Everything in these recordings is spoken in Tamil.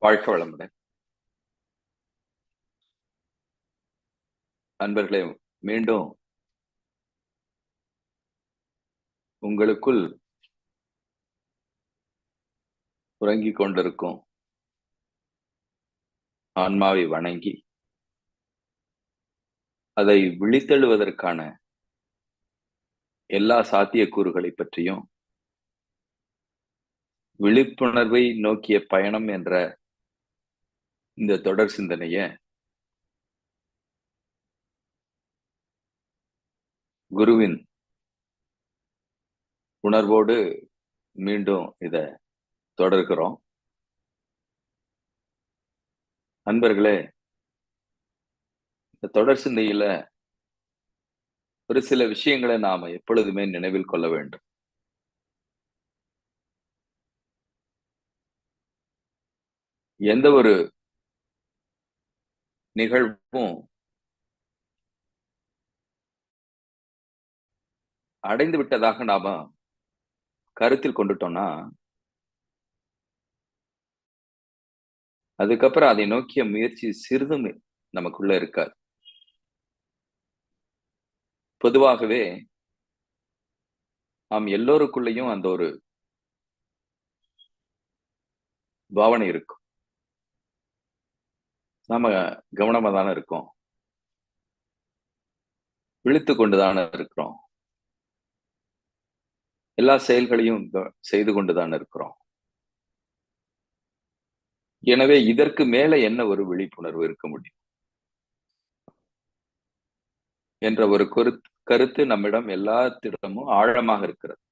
வாழ்க வளமுடன். அன்பர்களே, மீண்டும் உங்களுக்குள் உறங்கிக் கொண்டிருக்கும் ஆன்மாவை வணங்கி அதை விழித்தெழுவதற்கான எல்லா சாத்தியக்கூறுகளை பற்றியும் விழிப்புணர்வை நோக்கிய பயணம் என்ற இந்த தொடர் சிந்தனைய குருவின் உணர்வோடு மீண்டும் இத தொடர்கிறோம். அன்பர்களே, இந்த தொடர் சிந்தையில ஒரு சில விஷயங்களை நாம எப்பொழுதுமே நினைவில் கொள்ள வேண்டும். எந்த ஒரு நிகழ்வும் அடைந்து விட்டதாக நாம கருத்தில் கொண்டுட்டோம்னா, அதுக்கப்புறம் அதை நோக்கிய முயற்சி சிறிதும் நமக்குள்ள இருக்காது. பொதுவாகவே நாம் எல்லோருக்குள்ளேயும் அந்த ஒரு பாவனை இருக்கும். நாம கவனமா தானே இருக்கோம், விழித்துக் கொண்டுதானே இருக்கிறோம், எல்லா செயல்களையும் செய்து கொண்டுதான் இருக்கிறோம். எனவே இதற்கு மேல என்ன ஒரு விழிப்புணர்வு இருக்க முடியும் என்ற ஒரு கருத்து நம்மிடம் எல்லாத்திடமும் ஆழமாக இருக்கிறது.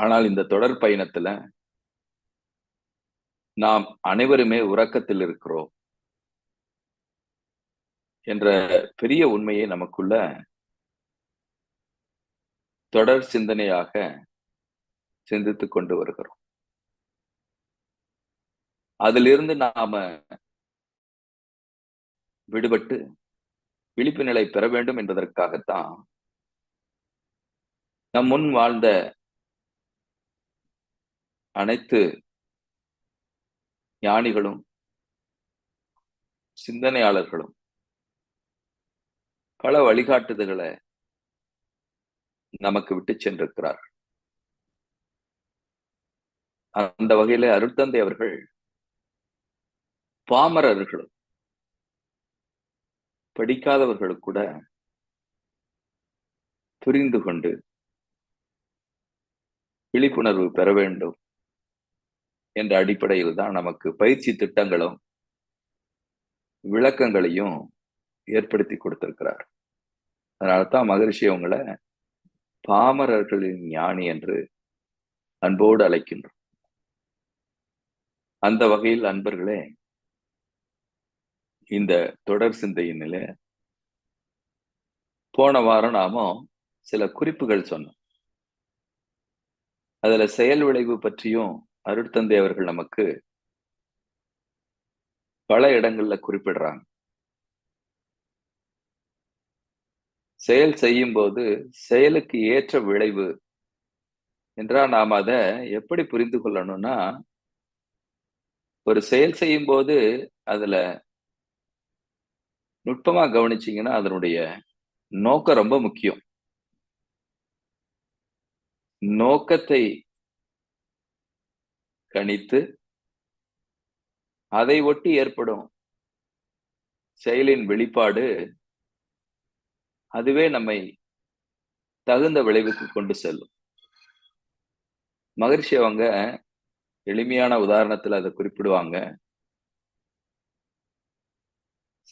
ஆனால் இந்த தொடர் பயணத்துல நாம் அனைவருமே உறக்கத்தில் இருக்கிறோம் என்ற பெரிய உண்மையை நமக்குள்ள தொடர் சிந்தனையாக சிந்தித்துக் கொண்டு வருகிறோம். அதிலிருந்து நாம விடுபட்டு விழிப்பு நிலை பெற வேண்டும் என்பதற்காகத்தான் நம் முன் வாழ்ந்த அனைத்து ஞானிகளும் சிந்தனையாளர்களும் பல வழிகாட்டுதல்களை நமக்கு விட்டு சென்றிருக்கிறார். அந்த வகையில அருட்தந்தை அவர்கள் பாமரர்களும் படிக்காதவர்களுக்கு கூட புரிந்து கொண்டு விழிப்புணர்வு பெற வேண்டும் என்ற அடிப்படையில் தான் நமக்கு பயிற்சி திட்டங்களும் விளக்கங்களையும் ஏற்படுத்தி கொடுத்திருக்கிறார். அதனால்தான் மகரிஷி அவங்களை பாமரர்களின் ஞானி என்று அன்போடு அழைக்கின்றோம். அந்த வகையில் அன்பர்களே, இந்த தொடர் சிந்தையினில போன வாரம் நாமும் சில குறிப்புகள் சொன்னோம். அதுல செயல் விளைவு பற்றியும் அருட்தந்தை அவர்கள் நமக்கு பல இடங்கள்ல குறிப்பிடுறாங்க. செயல் செய்யும் போது செயலுக்கு ஏற்ற விளைவு என்றால் நாம் அதை எப்படி புரிந்து கொள்ளணும்னா, ஒரு செயல் செய்யும் போது அதுல நுட்பமா கவனிச்சீங்கன்னா அதனுடைய நோக்கம் ரொம்ப முக்கியம். நோக்கத்தை கணித்து அதை ஒட்டி ஏற்படும் செயலின் வெளிப்பாடு அதுவே நம்மை தகுந்த விளைவுக்கு கொண்டு செல்லும். மகரிஷி அவங்க எளிமையான உதாரணத்துல அதை குறிப்பிடுவாங்க.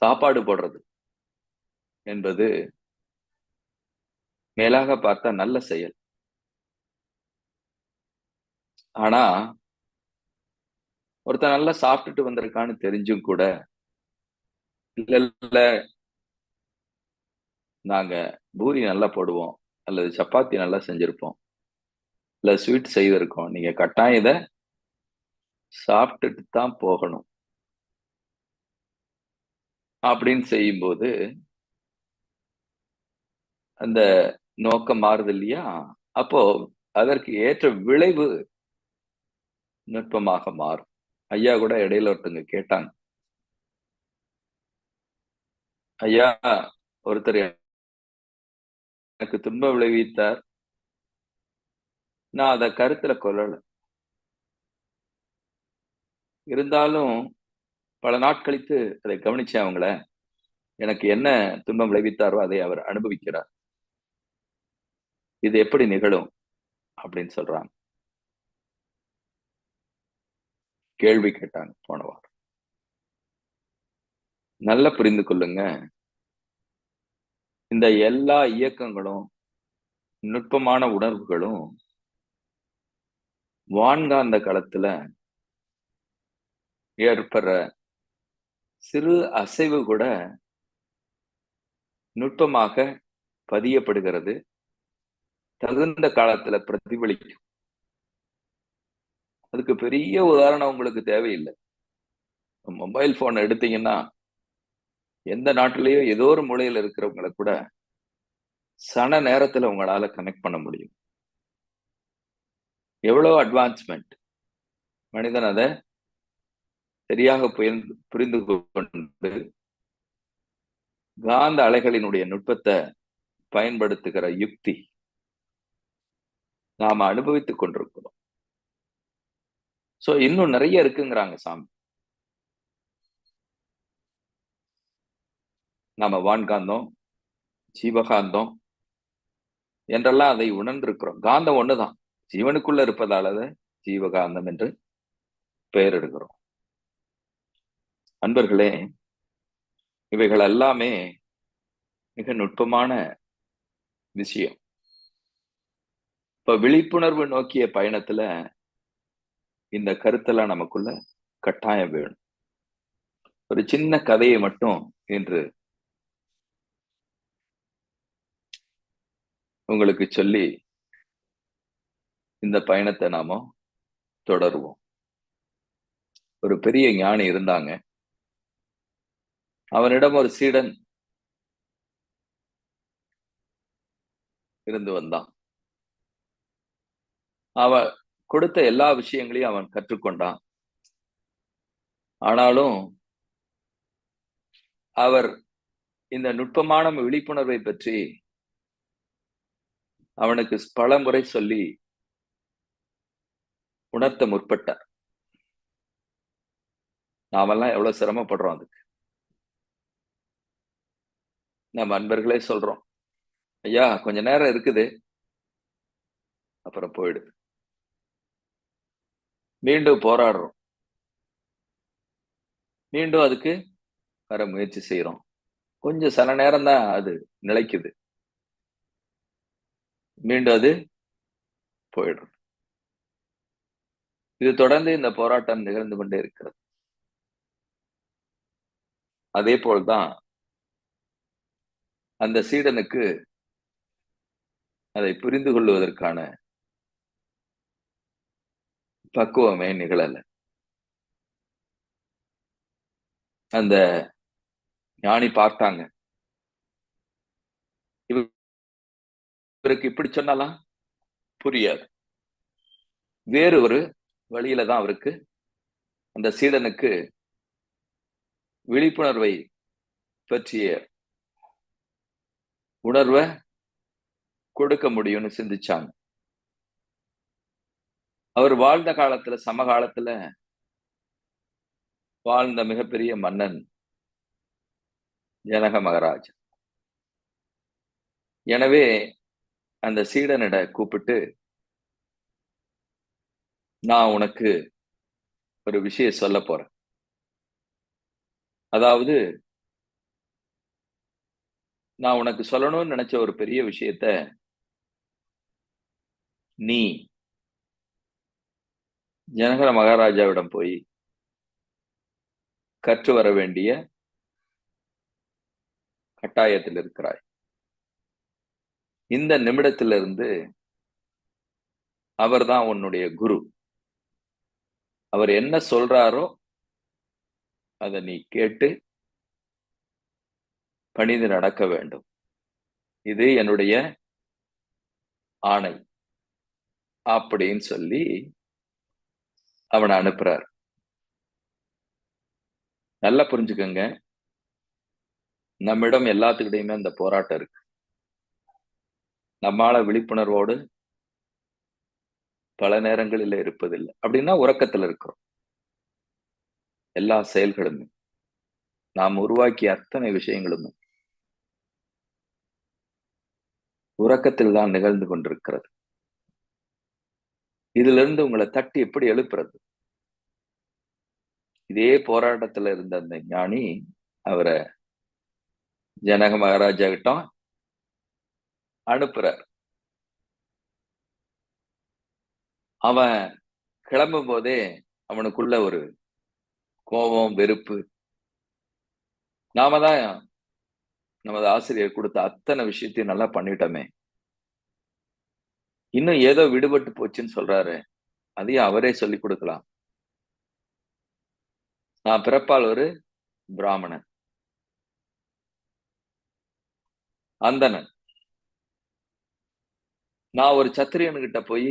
சாப்பாடு போடுறது என்பது மேலாக பார்த்தா நல்ல செயல். ஆனா ஒருத்தன் நல்லா சாப்பிட்டுட்டு வந்திருக்கான்னு தெரிஞ்சும் கூட, இல்ல நாங்க பூரி நல்லா போடுவோம், அல்லது சப்பாத்தி நல்லா செஞ்சிருப்போம், இல்ல ஸ்வீட் செய்திருக்கோம், நீங்க கட்டாயம் இதை சாப்பிட்டுட்டு தான் போகணும் அப்படின்னு செய்யும்போது அந்த நோக்கம் மாறுது இல்லையா? அப்போ அதற்கு ஏற்ற விளைவு நுட்பமாக மாறும். ஐயா கூட இடையில ஒருத்தங்க கேட்டாங்க, ஐயா ஒருத்தர் எனக்கு துன்பம் விளைவித்தார், நான் அத கருத்துல கொள்ளல. இருந்தாலும் பல நாட் கழித்து அதை கவனிச்சேன் அவங்கள. எனக்கு என்ன துன்பம் விளைவித்தாரோ அதை அவர் அனுபவிக்கிறார். இது எப்படி நிகழும் அப்படின்னு சொல்றாங்க. கேள்வி கேட்டாங்க போன வாரம். நல்லா புரிந்து கொள்ளுங்க. இந்த எல்லா இயக்கங்களும், நுட்பமான உணர்வுகளும் வான்காந்த களத்துல ஏற்படுற சிறு அசைவு கூட நுட்பமாக பதியப்படுகிறது. தகுந்த காலத்துல பிரதிபலிக்கும். அதுக்கு பெரிய உதாரணம் உங்களுக்கு தேவையில்லை. மொபைல் போன் எடுத்தீங்கன்னா, எந்த நாட்டிலேயோ ஏதோ ஒரு மூலையில இருக்கிறவங்களை கூட சன நேரத்துல உங்களால கனெக்ட் பண்ண முடியும். எவ்வளவு அட்வான்ஸ்மெண்ட். மனிதன் அதை சரியாக புரிந்து கொண்டு காந்த அலைகளினுடைய நுட்பத்தை பயன்படுத்துகிற யுக்தி நாம அனுபவித்துக் கொண்டிருக்கிறோம். சோ இன்னும் நிறைய இருக்குங்கிறாங்க சாமி. நாம வான்காந்தம், ஜீவகாந்தம் என்றெல்லாம் அதை உணர்ந்திருக்கிறோம். காந்தம் ஒண்ணுதான். ஜீவனுக்குள்ள இருப்பதால ஜீவகாந்தம் என்று பெயர் எடுக்கிறோம். அன்பர்களே, இவைகள் எல்லாமே மிக நுட்பமான விஷயம். இப்ப விழிப்புணர்வு நோக்கிய பயணத்துல இந்த கருத்தெல்லாம் நமக்குள்ள கட்டாயம் வேணும். ஒரு சின்ன கதையை மட்டும் இன்று உங்களுக்கு சொல்லி இந்த பயணத்தை நாம தொடருவோம். ஒரு பெரிய ஞானி இருந்தாங்க. அவனிடம் ஒரு சீடன் இருந்து வந்தான். அவன் கொடுத்த எல்லா விஷயங்களையும் அவன் கற்றுக்கொண்டான். ஆனாலும் அவர் இந்த நுட்பமான விழிப்புணர்வை பற்றி அவனுக்கு பல முறை சொல்லி உணர்த்த முற்பட்டார். நாமெல்லாம் எவ்வளவு சிரமப்படுறோம் அதுக்கு. நம்ம அன்பர்களே சொல்றோம், ஐயா கொஞ்ச நேரம் இருக்குது, அப்புறம் போயிடுது. மீண்டும் போராடுறோம், மீண்டும் அதுக்கு வர முயற்சி செய்யறோம். கொஞ்சம் சில நேரம் தான் அது நிலைக்குது, மீண்டும் அது போயிடும். இது தொடர்ந்து இந்த போராட்டம் நிகழ்ந்து கொண்டே இருக்கிறது. அதே போல்தான் அந்த சீடனுக்கு அதை புரிந்து கொள்வதற்கான பக்குவமே நிகழல. அந்த ஞானி பார்த்தாங்க, இவருக்கு இப்படி சொன்னாலாம் புரியாது. வேறு ஒரு வழியில தான் அவருக்கு, அந்த சீடனுக்கு விழிப்புணர்வை பற்றிய உணர்வை கொடுக்க முடியும்னு சிந்திச்சாங்க. அவர் வாழ்ந்த காலத்துல, சமகாலத்துல வாழ்ந்த மிகப்பெரிய மன்னன் ஜனக மகாராஜ். எனவே அந்த சீடனிட கூப்பிட்டு, நான் உனக்கு ஒரு விஷயம் சொல்ல போறேன். அதாவது நான் உனக்கு சொல்லணும்னு நினைச்ச ஒரு பெரிய விஷயத்த நீ ஜனகர மகாராஜாவிடம் போய் கற்று வர வேண்டிய கட்டாயத்தில் இருக்கிறாய். இந்த நிமிடத்திலிருந்து அவர்தான் உன்னுடைய குரு. அவர் என்ன சொல்றாரோ அதை நீ கேட்டு பணிந்து நடக்க வேண்டும். இது என்னுடைய ஆணை அப்படின்னு சொல்லி அவனை அனுப்புறார். நல்லா புரிஞ்சுக்கங்க, நம்மிடம் எல்லாத்துக்கிட்டையுமே அந்த போராட்டம் இருக்கு. நம்மால விழிப்புணர்வோடு பல நேரங்களில் இருப்பதில்லை. அப்படின்னா உறக்கத்துல இருக்கிறோம். எல்லா செயல்களுமே, நாம் உருவாக்கிய அத்தனை விஷயங்களுமே உறக்கத்தில் தான் நிகழ்ந்து கொண்டிருக்கிறது. இதிலிருந்து உங்களை தட்டி எப்படி எழுப்புறது? இதே போராட்டத்துல இருந்த அந்த ஞானி அவரை ஜனக மகாராஜா கிட்ட அனுப்புறார். அவன் கிளம்பும் போதே அவனுக்குள்ள ஒரு கோபம், வெறுப்பு. நாம தான் நமது ஆசிரியர் கொடுத்த அத்தனை விஷயத்தையும் நல்லா பண்ணிட்டோமே, இன்னும் ஏதோ விடுபட்டு போச்சுன்னு சொல்றாரு. அதையும் அவரே சொல்லிக் கொடுக்கலாம். நான் பிறப்பால் ஒரு பிராமணன், அந்தணன். நான் ஒரு சத்திரியன் கிட்ட போய்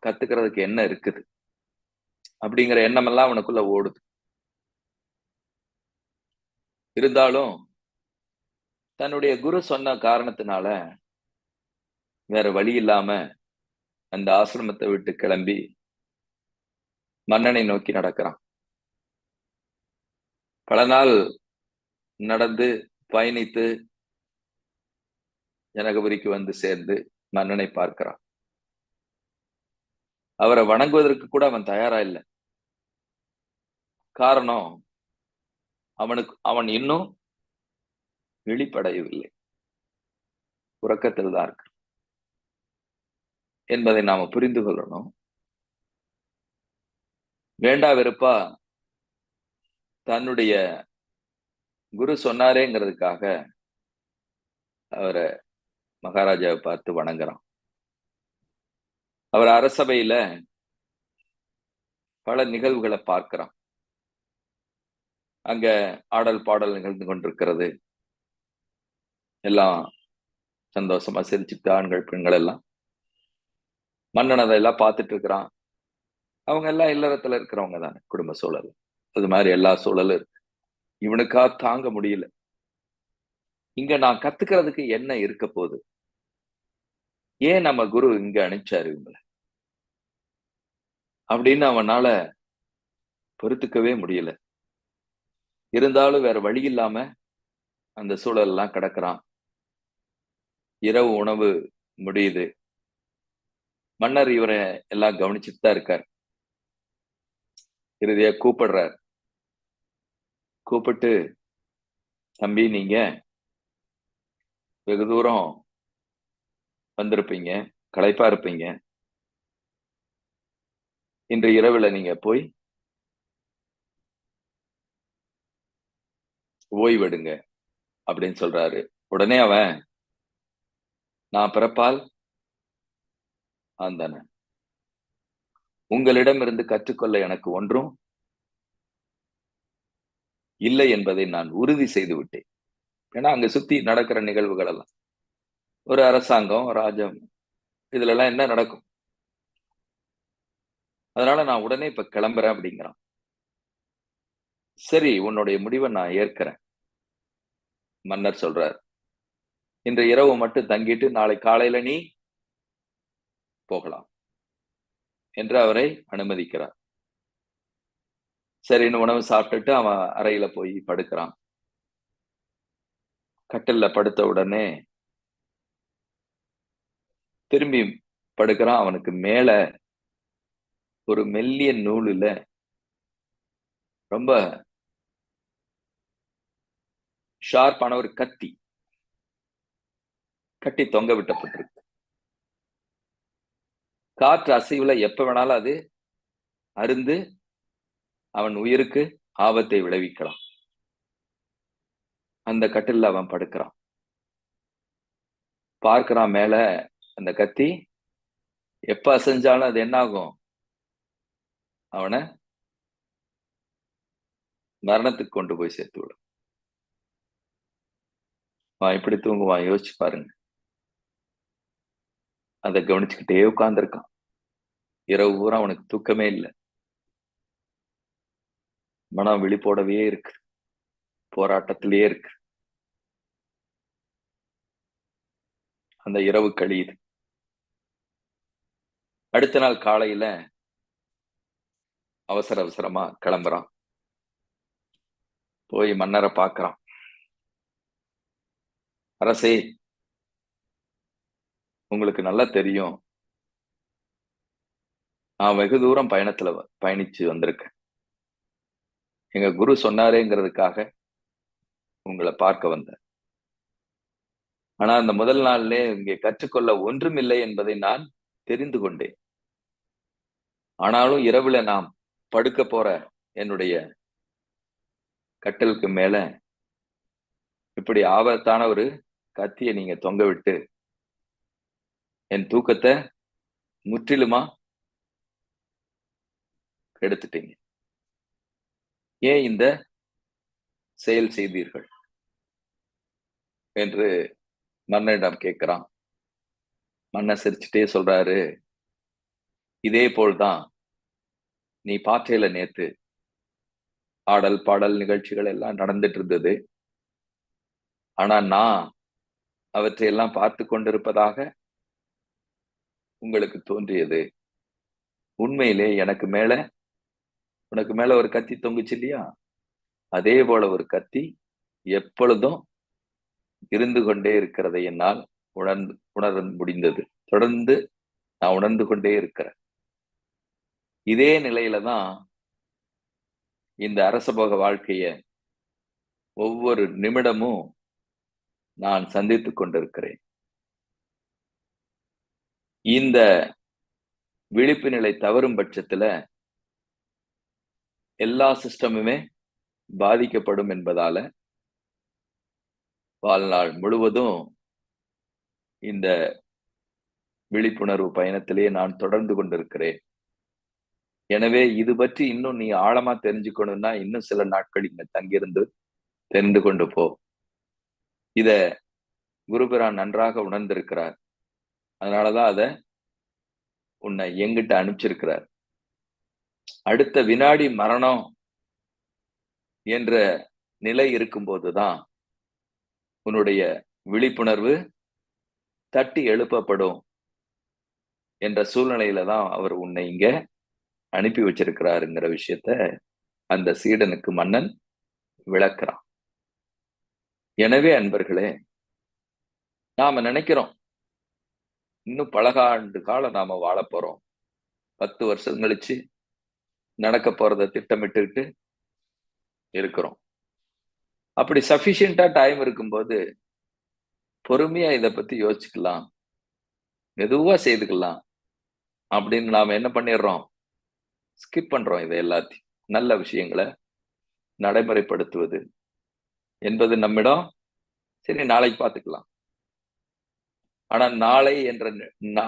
கத்துக்கிறதுக்கு என்ன இருக்குது அப்படிங்கிற எண்ணம் எல்லாம் அவனுக்குள்ள ஓடுது. இருந்தாலும் தன்னுடைய குரு சொன்ன காரணத்தினால வேற வழி இல்லாம அந்த ஆசிரமத்தை விட்டு கிளம்பி மன்னனை நோக்கி நடக்கிறான். பல நாள் நடந்து பயணித்து ஜனகபுரிக்கு வந்து சேர்ந்து மன்னனை பார்க்கிறான். அவரை வணங்குவதற்கு கூட அவன் தயாரா இல்லை. காரணம், அவன் இன்னும் விழிப்படையவில்லை, உறக்கத்தில் தான் இருக்கு என்பதை நாம புரிந்து கொள்ளணும். வேண்டா வெறுப்பா தன்னுடைய குரு சொன்னாரேங்கிறதுக்காக அவரை மகாராஜாவை பார்த்து வணங்குறான். அவர் அரசபையில பல நிகழ்வுகளை பார்க்கிறான். அங்க ஆடல் பாடல் நிகழ்ந்து கொண்டிருக்கிறது. எல்லாம் சந்தோஷமா சிரிச்சுட்டு ஆண்கள் பெண்கள் எல்லாம். மன்னன் அதையெல்லாம் பார்த்துட்டு இருக்கிறான். அவங்க எல்லாம் இல்லறத்துல இருக்கிறவங்க தானே, குடும்ப சூழல். அது மாதிரி எல்லா சூழலும் இருக்கு. இவனுக்கா தாங்க முடியல. இங்க நான் கத்துக்கிறதுக்கு என்ன இருக்க போகுது? ஏன் நம்ம குரு இங்க அனுப்பிச்சாரு இவங்களை அப்படின்னு அவனால பொறுத்துக்கவே முடியல. இருந்தாலும் வேற வழி இல்லாம அந்த சூழல் எல்லாம் கிடக்குறான். இரவு உணவு முடியுது. மன்னர் இவரை எல்லாம் கவனிச்சுட்டு தான் இருக்கார். இறுதியா கூப்பிடுறார். கூப்பிட்டு, தம்பி நீங்க வெகு தூரம் வந்திருப்பீங்க, களைப்பா இருப்பீங்க. இன்று இரவுல நீங்க போய் ஓய்வெடுங்க அப்படின்னு சொல்றாரு. உடனே அவன், நான் பிறப்பால் அந்தணன், உங்களிடமிருந்து கற்றுக்கொள்ள எனக்கு ஒன்றும் இல்லை என்பதை நான் உறுதி செய்து விட்டேன். ஏன்னா அங்க சுத்தி நடக்கிற நிகழ்வுகள் எல்லாம் ஒரு அரசாங்கம், ராஜ்யம், இதுல எல்லாம் என்ன நடக்கும்? அதனால நான் உடனே இப்ப கிளம்புறேன் அப்படிங்கிறான். சரி, உன்னுடைய முடிவை நான் ஏற்கிறேன். மன்னர் சொல்றார், இன்று இரவு மட்டும் தங்கிட்டு நாளை காலையில நீ போகலாம் என்று அவரை அனுமதிக்கிறார். சரின்னு உணவு சாப்பிட்டுட்டு அவன் அறையில போய் படுக்கிறான். கட்டில்ல படுத்த உடனே திரும்பி படுக்கிறான். அவனுக்கு மேல ஒரு மெல்லிய நூலுல ரொம்ப ஷார்ப்பான ஒரு கத்தி கட்டி தொங்க விட்டப்பட்டிருக்கு. காற்று அசைவுல எப்ப வேணாலும் அது அருந்து அவன் உயிருக்கு ஆபத்தை விளைவிக்கலாம். அந்த கட்டில்ல அவன் படுக்கிறான். பார்க்கிறான் மேல அந்த கத்தி எப்ப அசைஞ்சாலும் அது என்ன ஆகும்? அவனை மரணத்துக்கு கொண்டு போய் சேர்த்து விடும். அவன் எப்படி தூங்குவான் யோசிச்சு பாருங்க. அதை கவனிச்சுக்கிட்டே உட்கார்ந்துருக்கான். இரவு பூரா அவனுக்கு தூக்கமே இல்லை. மனம் விழிப்போடவே இருக்கு, போராட்டத்திலேயே இருக்கு. அந்த இரவு கழியுது. அடுத்த நாள் காலையில அவசர அவசரமா கிளம்புறான். போய் மன்னரை பார்க்கறான். அரசே, உங்களுக்கு நல்லா தெரியும், நான் வெகு தூரம் பயணத்துல பயணிச்சு வந்திருக்கேன். எங்க குரு சொன்னாரேங்கிறதுக்காக உங்களை பார்க்க வந்தேன். ஆனா அந்த முதல் நாள்லே இங்கே கற்றுக்கொள்ள ஒன்றுமில்லை என்பதை நான் தெரிந்து கொண்டேன். ஆனாலும் இரவுல நாம் படுக்க போற என்னுடைய கட்டலுக்கு மேல இப்படி ஆபத்தான ஒரு கத்தியை நீங்க தொங்க விட்டு என் தூக்கத்தை முற்றிலுமா கெடுத்துட்டீங்க. ஏன் இந்த செயல் செய்தீர்கள் என்று மன்னனிடம் கேட்கிறான். மன்னர் சிரிச்சுட்டே சொல்றாரு, இதே போல்தான் நீ பாற்றையில நேத்து ஆடல் பாடல் நிகழ்ச்சிகள் எல்லாம் நடந்துட்டு இருந்தது. ஆனா நான் அவற்றையெல்லாம் பார்த்து கொண்டிருப்பதாக உங்களுக்கு தோன்றியது. உண்மையிலே உனக்கு மேல ஒரு கத்தி தொங்குச்சு இல்லையா, அதே போல ஒரு கத்தி எப்பொழுதும் இருந்து கொண்டே இருக்கிறதை என்னால் உணர முடிந்தது. தொடர்ந்து நான் உணர்ந்து கொண்டே இருக்கிறேன். இதே நிலையில தான் இந்த அரசபோக வாழ்க்கைய ஒவ்வொரு நிமிடமும் நான் சந்தித்துக் கொண்டிருக்கிறேன். இந்த விழிப்பு நிலை தவறும் பட்சத்துல எல்லா சிஸ்டமுமே பாதிக்கப்படும் என்பதால வாழ்நாள் முழுவதும் இந்த விழிப்புணர்வு பயணத்திலே நான் தொடர்ந்து கொண்டிருக்கிறேன். எனவே இது பற்றி இன்னும் நீ ஆழமா தெரிஞ்சுக்கணும்னா இன்னும் சில நாட்கள் இங்க தங்கியிருந்து தெரிந்து கொண்டு போ. இத குருபிரான் நன்றாக உணர்ந்திருக்கிறார். அதனாலதான் அத உன்னை எங்கிட்ட அனுப்பிச்சிருக்கிறார். அடுத்த வினாடி மரணம் என்ற நிலை இருக்கும்போதுதான் உன்னுடைய விழிப்புணர்வு தட்டி எழுப்பப்படும் என்ற சூழ்நிலையில தான் அவர் உன்னை இங்க அனுப்பி வச்சிருக்கிறாருங்கிற விஷயத்த அந்த சீடனுக்கு மன்னன் விளக்குறான். எனவே அன்பர்களே, நாம நினைக்கிறோம் இன்னும் பல ஆண்டு காலம் நாம வாழ போறோம், 10 வருஷம் கழிச்சு நடக்க போறத திட்டமிட்டுக்கிட்டு இருக்கிறோம். அப்படி சஃபிஷியண்டா டைம் இருக்கும்போது பொறுமையா இதை பத்தி யோசிச்சுக்கலாம், மெதுவா செய்துக்கலாம் அப்படின்னு நாம என்ன பண்ணிடுறோம், ஸ்கிப் பண்றோம். இதை எல்லாத்தையும் நல்ல விஷயங்களை நடைமுறைப்படுத்துவது என்பது நம்மிடம் சரி நாளைக்கு பார்த்துக்கலாம். ஆனா நாளை என்ற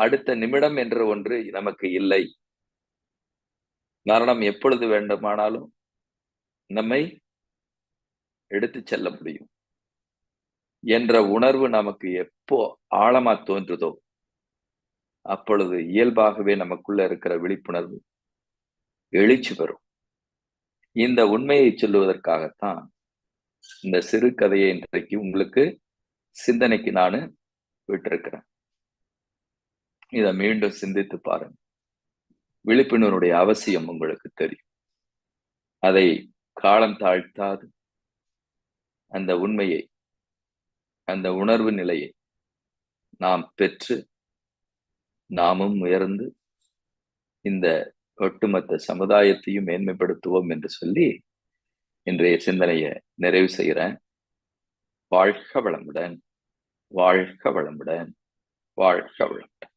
அடுத்த நிமிடம் என்ற ஒன்று நமக்கு இல்லை. மரணம் எப்பொழுது வேண்டுமானாலும் நம்மை எடுத்து செல்ல முடியும் என்ற உணர்வு நமக்கு எப்போ ஆழமா தோன்றுதோ அப்பொழுது இயல்பாகவே நமக்குள்ள இருக்கிற விழிப்புணர்வு எழுச்சி பெறும். இந்த உண்மையை சொல்லுவதற்காகத்தான் இந்த சிறு கதையை இன்றைக்கு உங்களுக்கு சிந்தனைக்கு நான் விட்டிருக்கிறேன். இதை மீண்டும் சிந்தித்து பாருங்க. விழிப்புணர்வுடைய அவசியம் உங்களுக்கு தெரியும். அதை காலம் தாழ்த்தாது அந்த உண்மையை, அந்த உணர்வு நிலையை நாம் பெற்று நாமும் உயர்ந்து இந்த ஒட்டுமொத்த சமுதாயத்தையும் மேன்மைப்படுத்துவோம் என்று சொல்லி இன்றைய சிந்தனையை நிறைவு செய்கிறேன். வாழ்க வளமுடன், வாழ்க வளமுடன், வாழ்க வளமுடன்.